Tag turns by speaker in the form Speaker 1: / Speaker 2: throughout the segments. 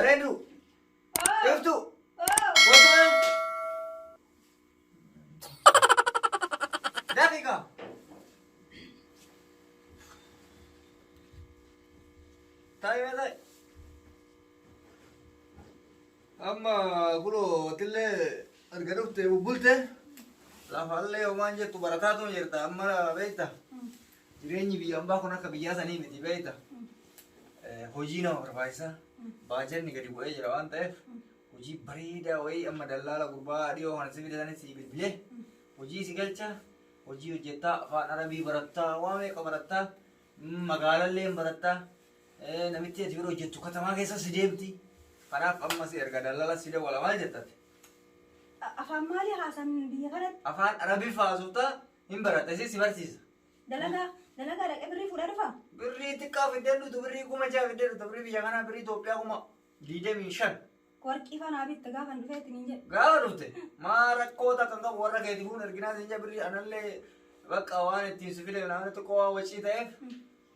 Speaker 1: bareedu iftu gootuma daqiiqa taa'ee taa'e amma kuloo tillee arga dhufte bubbulte lafallee homaan jettu barataatu jirta amma beekta jireenyi biyya ambaa kun akka biyyaa sanii miti beekta hojii nama barbaachisa baajanni gadi bu'ee jira waan ta'eef hojii bareedaa wayii amma dallaala gurbaa dhiyoo kana si fidatanii si bilbilee hojii si galcha hojii hojjettaa afaan arabii barattaa waan meeqa barattaa magaalallee barattaa namitti ati bira hojjettu katamaa keessa si deemti kanaaf amma si erga dallala si dawwala maal jettati
Speaker 2: afaan maalii haasan biyya kanatti
Speaker 1: afaan arabii faasuuta hin baratta si barsiisa
Speaker 2: dalagaa dhaqee birrii fuudhaa dhufa
Speaker 1: birrii xiqqaa fiddeen dhutu birrii kuma jaha fiddeen dhutu birrii biyya kanaa birrii Itoophiyaa kuma 25
Speaker 2: warqii fanaa bitta gaafan dhufeetti niin jedhe
Speaker 1: gaafa dhufte maa rakkoota kan qabu warra keetii fuun erginaa siin birrii anallee bakka waan ittiin si fide namni tokko waan wacii ta'eef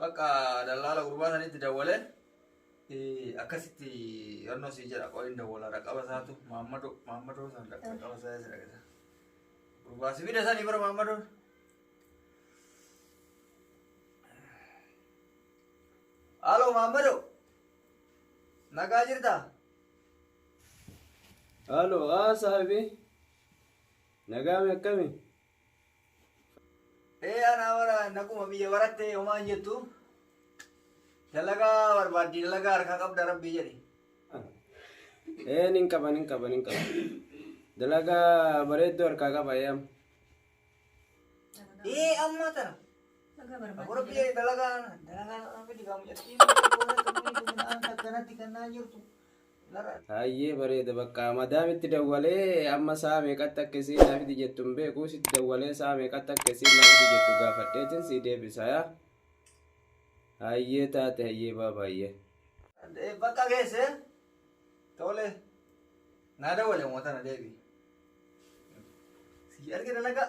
Speaker 1: bakka dallaala gurbaa sanitti dawwalee akkasitti yannoo si jedha qo'in dawwala raqaba isaatu Maammadoo san raqaba isaa isa dhagata gurbaa si fide sanii bara Maammadoo halo Maammadoo nagaa jirtaa
Speaker 3: halo saahibi nagaame akkami
Speaker 1: ana wara nakuma biyya baratte homaan jettu dalagaa barbaaddi dalagaa harkaa qabda rabbii jedhi
Speaker 3: nin qaba dalagaa bareedduu harkaa qaba yam
Speaker 1: amma tana
Speaker 2: dalagaa barbaadde
Speaker 1: rabbii dalagaa fidi gaamu jetti akkanatti kannaa jirtu
Speaker 3: hayyee bareeda bakka madaamitti dawwalee amma saa meeqatti akka isiin naafiti jettu hin beeku sitti dawwalee saa meeqatti akka isiin naafiti jettu gaafadheetin si deebisa yaa hayyee taate hayyee baabaayye
Speaker 1: bakka geesse tole naa dawwale mootana deebi si arge dalagaa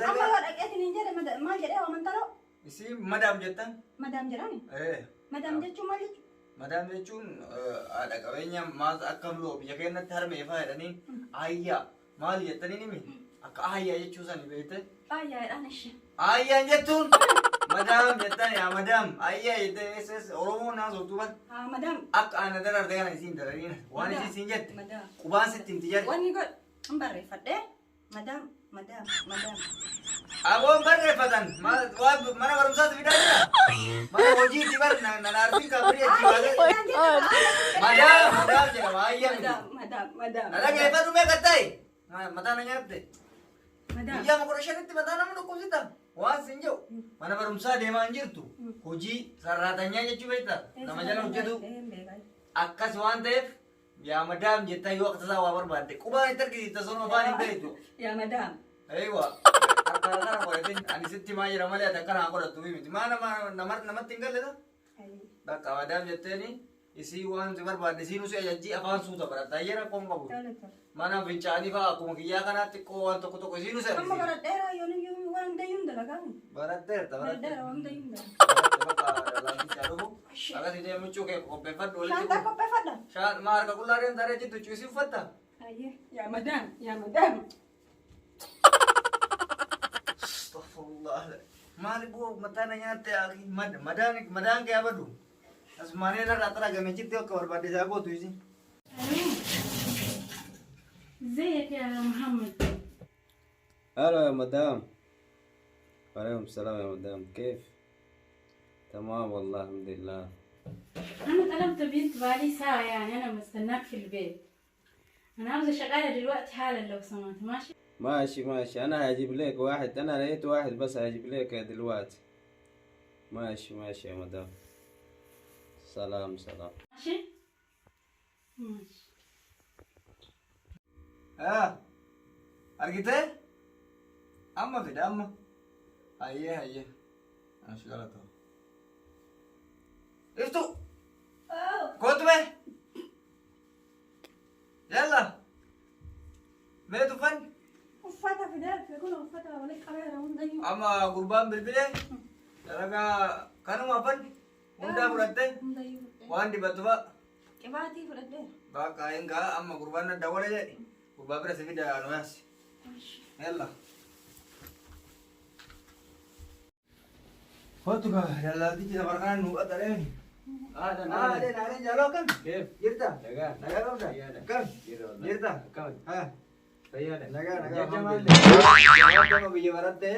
Speaker 2: amma yoo dhaqeetti niin jedhe maal jedhee wamantaloo
Speaker 1: isi madaam jettan
Speaker 2: madaam jedhani madaam jechuun maal jechuun
Speaker 1: Madam jechuun haadha qabeenya maal akkam loo biyya keenyatti harmeefaa jedhanii ayyaa maal jettanii nimi akka ayyaa jechuu sani beekte
Speaker 2: ayyaadhaan ishee
Speaker 1: ayyaan jettuun madam jettan yaa madam ayyaa jettee oromoo naa sooftuuban
Speaker 2: madaam
Speaker 1: akka ana dararte kana isiin darariina waan isiin siin jette qubaan sitti himti jedhe
Speaker 2: wanni godh hin barreeffadhee madaam
Speaker 1: aboon barreeffatan mana barumsaatti fidaa jira mana hojiitti bar nanaartiin kaabrii achi baasee madaam jedhama ayyaa
Speaker 2: madaam
Speaker 1: dhaggeeffadhu meeqa ta'e mataa na nyaatte biyya makura shanitti mataa nama dhukkubsita waan sin jedhu mana barumsaa deemaa hin jirtu hojii sarraatanyaa jechuu beekta nama jala hojjetu akkas waan ta'eef yaa madaam jettan yoo akka tasaa waa barbaadde qubaan itti argisiista sun afaan hin beektu
Speaker 2: yaa madaam
Speaker 1: aywa akkana godhatin ani sitti maa jira malee akkana godhattu miti maa namatti hin galle bakka madaam jetteeni isii waan si barbaadde isiin usii ajajjii afaan suuta baratta ayyera qoon qabu mana fincaanii fa'aa akkuma kiyyaa kanaatti xiqqoo waan tokko isiin usii
Speaker 2: amma baradheera yoon waan hundayyuun dalagaani
Speaker 1: baraddeerta
Speaker 2: baradheera waan hundayyuun dalagaa
Speaker 1: bakka laantichaa dhufu akkasii deemuchuu kee qopheeffadhu walitti
Speaker 2: shaantaa qopheeffadha
Speaker 1: shaan maa harka qullaadeen taree jittu cuisii uffatta
Speaker 2: ayyee yaa madaam
Speaker 1: astaghfirullah maali boo mataana nyaatte madaan kee abadu asmaanee irraa xara gamechitti akka barbaadde isaa gootu isi
Speaker 2: ازيك يا محمد
Speaker 3: هلا يا مدام وعليكم السلام يا مدام كيف تمام والله الحمد لله
Speaker 4: أنا طلبت بنت بالي ساعة يعني أنا مستناك في البيت أنا عاوزة شغالة دلوقتي حالا لو سمحت ماشي
Speaker 3: أنا هجيب لك واحد أنا لقيت واحد بس هجيب لك دلوقتي ماشي يا مدام سلام
Speaker 4: ماشي
Speaker 1: argite amma fida amma hayyee ashi galata iftu kootume yalla meetu fan
Speaker 2: uffata fidaa kun uffata walitti qabeera hundayyuu
Speaker 1: amma gurbaan bilbilee dalagaa kanuma fan hundaa fudhatte waan dibattu fa'a
Speaker 2: Qibaatii fudhadhee.
Speaker 1: Bakka enggak amma gurbaan dawwale jedhi. Gurbaa bira si fida nu yaasi. Yalla. Hotu ka dallaalti jira barkaan nu qaxaleen. Naaleen jaaloo kam? Jirta? Nagaa qabda? Kam? Jirta? Nagaa biyya baratte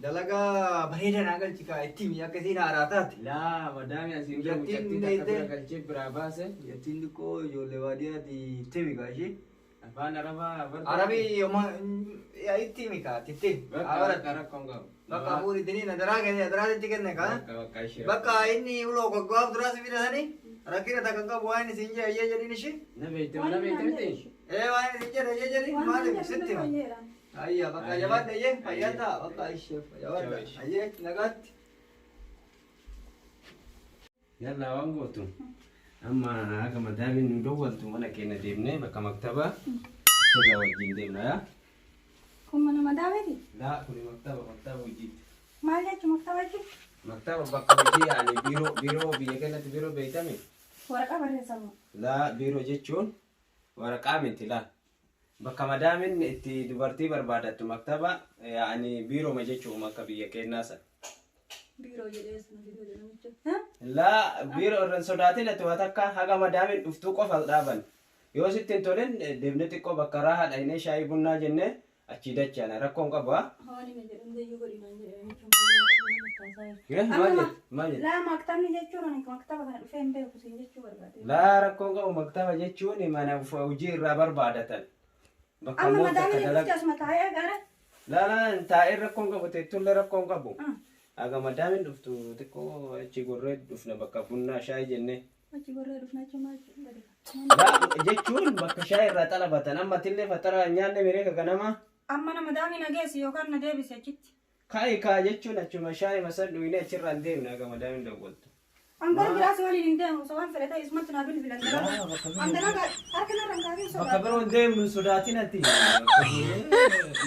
Speaker 1: dalagaa bareedaa naa galchika ittiin akkasiin haaraa taate.
Speaker 3: Laa madaami asiin
Speaker 1: Yattiin
Speaker 3: takka bira galchee biraa baase.
Speaker 1: Yattiin xiqqoo ijoollee baadiyyaati timi kaashee.
Speaker 3: Afaan Arabaa
Speaker 1: Arabii yooma itti himi kaa titti.
Speaker 3: bakka rakkoon qabu.
Speaker 1: Bakka fuudhitanii nadaraatitti kenne kaa.
Speaker 3: Bakka ishee.
Speaker 1: Bakka inni uloo goggoaf duraas fidasanii rakkina takka qabu waan isin jedhe jedhin ishee.
Speaker 3: Na beekte miti.
Speaker 1: Waan isin jedhe jedhin maaliif sitti ma. Ayya bakka jabaadha ayyee fayyadda bakka ishee fayyadda ayyee nagaatti.
Speaker 3: Yalla waan gootu. Amma akka madaamiin nu dawwaltu mana keenya deemnee bakka maktabaa irraa wajjin deemna yaa.
Speaker 2: Kun mana madaabeeti?
Speaker 3: Laa kuni maktaba hojiiti.
Speaker 2: Maal jechuun maktaba jechuun?
Speaker 3: Maktaba bakka hojii yaani biiroo biyya keenyatti biiroo beekame.
Speaker 2: Waraqaa barreessamu.
Speaker 3: Laa biiroo jechuun waraqaa miti laa. Bakka madaamiin itti dubartii barbaadattu maktaba yaani biirooma jechuun akka biyya keenyaa sana.
Speaker 2: Biiroo jedhees na biiroo jedhamicha.
Speaker 3: Laa biiroo irraan sodaatiin ati waan akka haga madaamiin dhuftuu qofa dhaaban. Yoo sitti hin tolin deemnee xiqqoo bakka raahaa dhaynee shaayii bunnaa jennee achii dachaan rakkoon qaba.
Speaker 2: Hawaani na jedhamu deeyyuu godhinaan jedhanii
Speaker 3: Maali?
Speaker 2: Laa maktabni jechuun ani maktaba kana dhufee hin beeku siin jechuu barbaade.
Speaker 3: Laa rakkoon qabu maktaba jechuun mana hojii irraa barbaadatan. Bakka
Speaker 2: Amma
Speaker 3: immoo takka
Speaker 2: madaamni
Speaker 3: dalaga.
Speaker 2: dhufti asuma taa'ee gara.
Speaker 3: Laa taa'ee rakkoon qabu teettullee rakkoon qabu. Haga madaamiin dhuftu xiqqoo achi gorree dhufna bakka bunnaa shaayii jennee.
Speaker 2: Achi gorree dhufna achi maal jedhu.
Speaker 3: Laa jechuun bakka shaayii irraa xalabatan amma tillee fatara nyaanne miree ganama.
Speaker 2: Amma nama daamii na geessi yookaan na deebise achitti.
Speaker 3: Kaa jechuun achuma shaayii masan dhuyinee achirraan deemna haga madaamiin dawwaltu.
Speaker 2: Angara biraas waliin hin deemu so waan fedhe ta'e isumatti naa bilbilan. Andana harka narra hin kaafin
Speaker 3: Bakka biroon deemnu sodaatiin ati.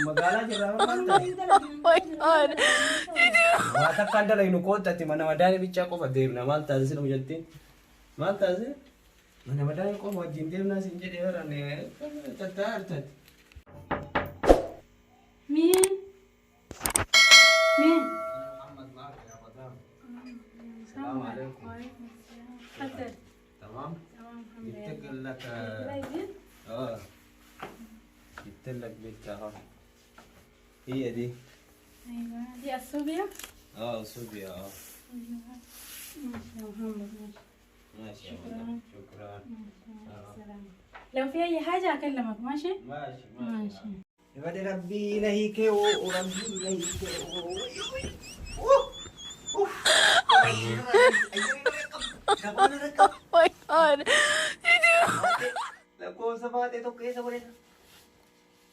Speaker 3: Magaalaa jirraa barbaadda. Waa takka andala inu koottatti mana madaanii bichaa qofa deemna maal taasise nu jettiin? Maal taasise? Mana madaanii qofa wajjin deemnaa siin jedhee baranne tattaa artatti.
Speaker 4: مين؟
Speaker 3: السلام عليكم.
Speaker 4: وعليكم السلام. حسن.
Speaker 3: تمام؟
Speaker 4: تمام الحمد لله.
Speaker 3: جبت لك جبت لك بنت اهو. هي دي.
Speaker 4: ايوه دي الصوبيا.
Speaker 3: صوبيا
Speaker 4: ماشي يا
Speaker 3: ماشي
Speaker 4: محمد ماشي.
Speaker 3: شكرا.
Speaker 4: سلام. لو في اي حاجه اكلمك ماشي؟
Speaker 3: ماشي
Speaker 4: ماشي.
Speaker 1: Ibadi Rabbi ilahi kee oo Rabbi ilahi kee oo.
Speaker 5: Oh my god.
Speaker 1: Lakkoofsa baatee tokko keessa godheta.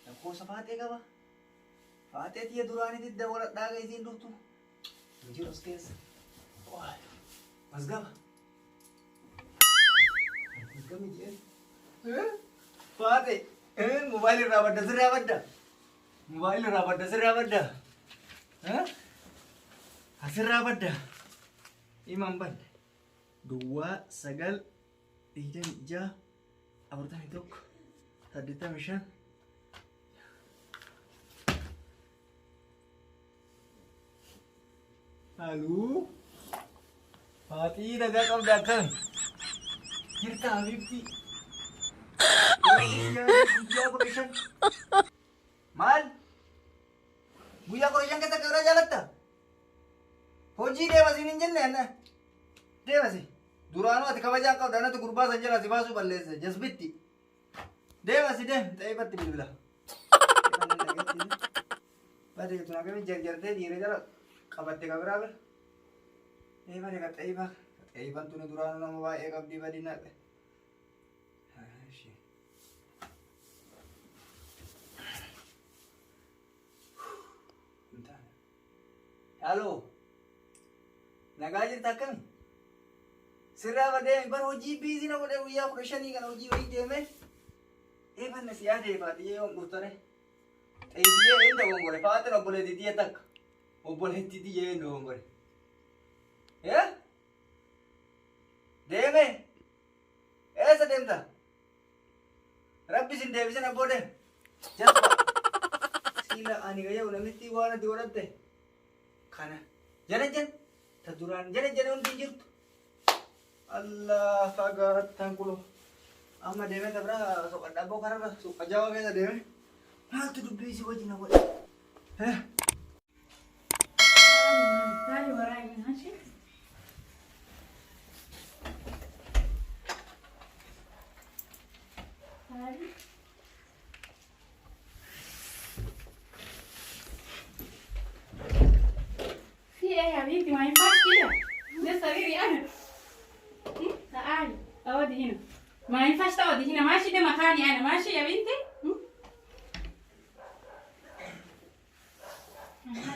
Speaker 1: Lakkoofsa baatee qaba. Baatee tiyya duraanitti dabaladhaa isiin dhuftu. Jiru as keessa. Masgaba. Masgami jee. Baatee. Mobaayilii irraa badda sirraa badda. Mobaayilii irraa badda sirraa badda. Asirraa badda. Himan badda. Duwwaa 9 26 41 85. Halloo. Faatii nagaa qabda akkami? Jirta Habibti. Guyyaa 15. Maal? Guyyaa 15 keessa gara jaalatta? Hojii deemasiin hin jenne anna. Deemasi. Duraanuu ati kabajaa qabda anatu gurbaa san jala si baasuu balleesse jasbitti. Deemasi deem xa'iifatti bilbila. Bade tun akkami jarjartee dhiiree jala qabatte kabiraa bira. Bade ka xa'iifa. Xa'iifan tuni duraanuu nama baay'ee qabdii badina. Halo. Nagaa jirta akkami? Sirraa badee bara hojii biizii na godhee guyyaa 15 kana hojii wayii deeme. Eefanna siyaa deemaa xiyyee yoon dhuftare. Xiyyeeyyee enda gongore faatin obboleetti xiyye takka. Obboleetti xiyyee enda gongore. Deeme. أبي سندي بيسنا بوده جسوا سيلا أني غيا ونمتي وانا دورته خنا جن تدوران جن ونجيت الله فقرت تنقله أما دمه تبرا سوق دابو كارا سوق جاوا كذا دمه ما تدبي سوى جنا ولا ها
Speaker 4: تعالي وراي ماشي تعالي في ايه يا بنتي ما ينفعش كده ده صغيري انا تعالي اقعدي هنا ما ينفعش تقعدي هنا ماشي ده مكاني انا ماشي يا بنتي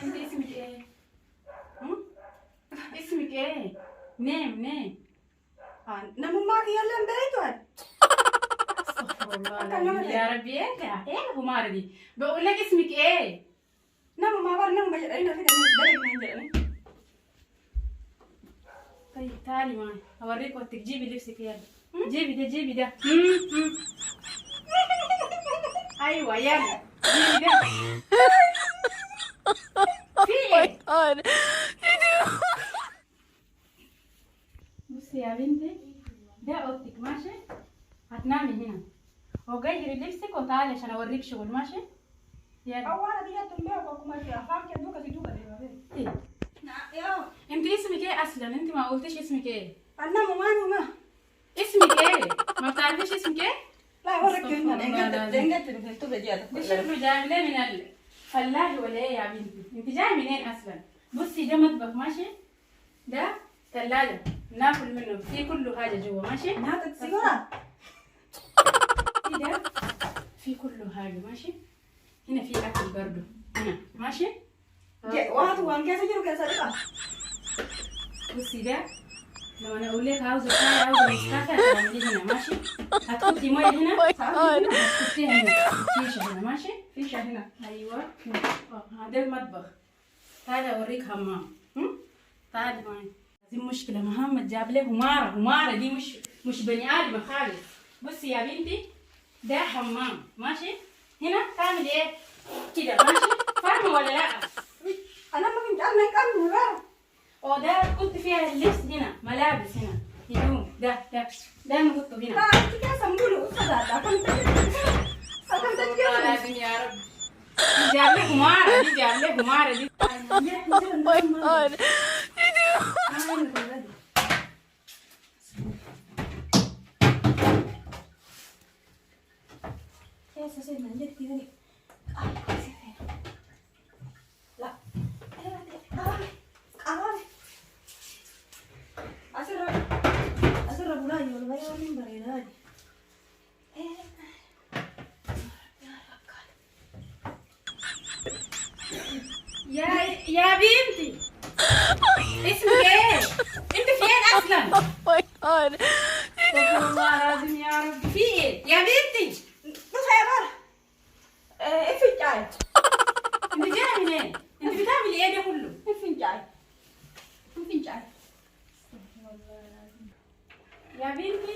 Speaker 4: انت اسمك ايه اسمك ايه نام
Speaker 2: نمو معك يلا بيتوان
Speaker 4: استغفر الله يا ربي انت ايه الغمارة دي بقول لك اسمك ايه
Speaker 2: نمو ما بار نمو بجرين في دليل من
Speaker 4: طيب تعالي معي اوريك وقتك جيبي لبسك يلا جيبي ده ايوه يلا جيبي ده في ايه
Speaker 5: God.
Speaker 4: بصي يا بنتي ده اوضتك ماشي هتنامي هنا وغيري لبسك وتعالي عشان اوريك شغل ماشي يلا
Speaker 2: أولا دي تنبيه وكما في أفهم كدوكا في دوكا دي
Speaker 4: إيه؟
Speaker 2: يا
Speaker 4: انت اسمك ايه اصلا انت ما قلتيش اسمك ايه
Speaker 2: أنا ماني ما
Speaker 4: اسمك ايه ما بتعرفيش اسمك ايه
Speaker 2: لا ورك هنا إنجت في التوبة
Speaker 4: دي
Speaker 2: دي
Speaker 4: شكله جاي من الفلاح ولا ايه يا بنتي انت جاي منين اصلا بصي ده مطبخ ماشي ده ثلاجة ناكل منه في كل حاجة جوا ماشي
Speaker 2: نهات السيجارة
Speaker 4: في ده في كل حاجة ماشي هنا في أكل برضو هنا ماشي
Speaker 2: واحد وان كيسة جيرو كيسة ريقا
Speaker 4: بصي ده لما أنا أقول لك عاوزة شاي عاوزة نسكافيه هتعملي هنا ماشي هتحطي مية هنا هتحطيها هنا فيشة هنا ماشي فيشة هنا أيوة هذا المطبخ تعالي أوريك حمام تعالي معي دي مشكلة محمد جاب لي همارة دي مش بني آدم خالص بصي يا بنتي ده حمام ماشي هنا تعمل ايه كده ماشي فاهمة ولا لا
Speaker 2: أنا ما كنت أنا كم مرة
Speaker 4: وده كنت فيها اللبس هنا ملابس هنا هدوم ده نحطه هنا
Speaker 2: لا أنت كيسة مولو أصدق أكم تجيبه
Speaker 4: لازم يا رب جاب لي همارة دي
Speaker 5: Oh my God.
Speaker 2: كيسة سيدنا جد كذا لا أسر بولاي ولا بيا من بريدادي
Speaker 4: يا بنتي اسمك ايه انت فين اصلا
Speaker 5: Oh my God.
Speaker 4: استغفر الله العظيم يا رب في ايه يا بنتي
Speaker 2: بص يا بار إيه في الجاي
Speaker 4: انت جايه منين انت بتعملي ايه ده كله
Speaker 2: إيه في الجاي إيه في الجاي
Speaker 4: يا بنتي